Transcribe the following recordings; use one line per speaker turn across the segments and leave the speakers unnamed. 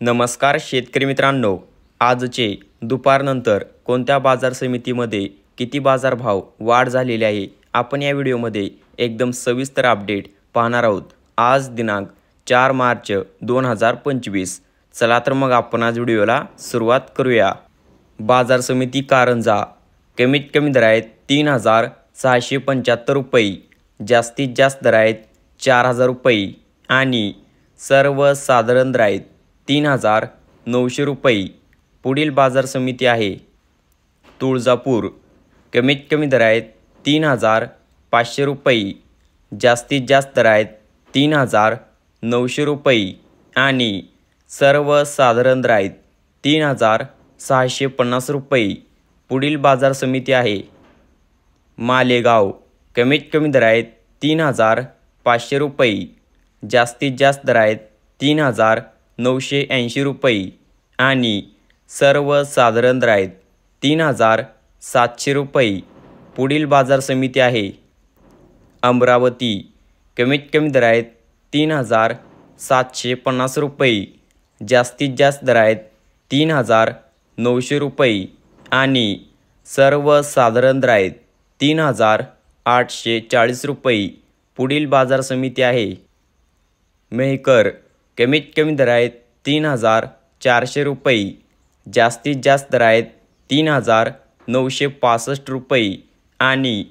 नमस्कार शेतकरी मित्रांनो, आजचे दुपारनंतर कोणत्या बाजार समितीमध्ये किती बाजारभाव वाढ झालेली आहे आपण या व्हिडिओमध्ये एकदम सविस्तर अपडेट पाहणार आहोत। आज दिनांक 4 मार्च 2025। चला तर मग आपण आज व्हिडिओला सुरुवात करूया। बाजार समिती कारंजा कमीत कमी दर आहेत 3675 रुपये, जास्तीत जास्त दर आहेत 4000 रुपये आणि सर्वसाधारण दर आहेत 3900 रुपये। पुढील बाजार समिती आहे तुळजापूर, कमीत कमी दर आहेत 3500 रुपये, जास्तीत जास्त दर आहेत 3900 रुपये आणि सर्वसाधारण दर आहेत 3650 रुपये। पुढील बाजार समिती आहे मालेगाव, कमीत कमी दर आहेत 3500 रुपये, जास्तीत जास्त दर आहेत 3980 रुपये आणि सर्वसाधारण दर आहेत 3700 रुपये। पुढील बाजार समिती आहे अमरावती, कमीत कमी दर आहेत 3750 रुपये, जास्तीत जास्त दर आहेत 3900 रुपये आणि सर्वसाधारण दर आहेत 3840 रुपये। पुढील बाजार समिती आहे मेहकर, कमीत कमी दर आहेत 3400 रुपये, जास्तीत जास्त दर आहेत 3965 रुपये आणि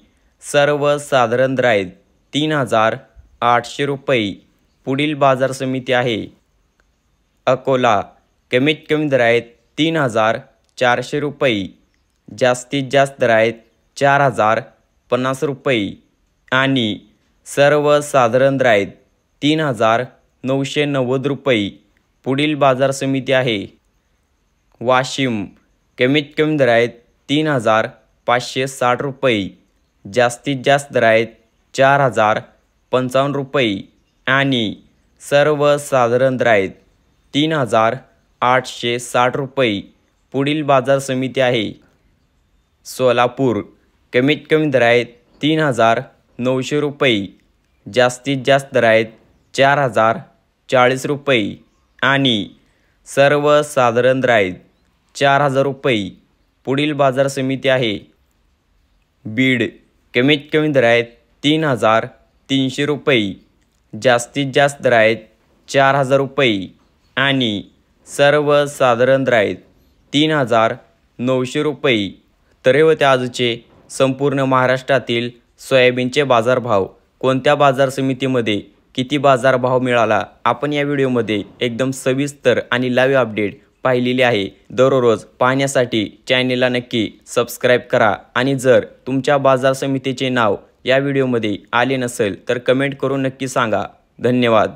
सर्वसाधारण दर आहेत 3800 रुपये। पुढील बाजार समिती आहे अकोला, कमीत कमी दर आहेत 3400 रुपये, जास्तीत जास्त दर आहेत 4050 रुपये आणि सर्वसाधारण दर आहेत 3990 रुपये। पुढील बाजार समिती आहे वाशिम, कमीत कमी दर आहेत 3560 रुपये, जास्तीत जास्त दर आहेत 4055 रुपये आणि सर्वसाधारण दर आहेत 3860 रुपये। पुढील बाजार समिती आहे सोलापूर, कमीत कमी दर आहेत 3900 रुपये, जास्तीत जास्त दर आहेत 4040 रुपये आणि सर्वसाधारण दर आहेत 4000 रुपये। पुढील बाजार समिती आहे बीड, कमीत कमी दर आहेत 3300 रुपये, जास्तीत जास्त दर आहेत 4000 रुपये आणि सर्वसाधारण दर आहेत 3900 रुपये। तर हे होते आजचे संपूर्ण महाराष्ट्रातील सोयाबीनचे बाजारभाव। कोणत्या बाजार समितीमध्ये किती बाजारभाव मिळाला आपण या व्हिडिओमध्ये एकदम सविस्तर आणि लाईव्ह अपडेट पाहिलेली आहे। दररोज पाहण्यासाठी चॅनेलला नक्की सबस्क्राईब करा आणि जर तुमच्या बाजार समितीचे नाव या व्हिडिओमध्ये आले नसेल तर कमेंट करून नक्की सांगा। धन्यवाद।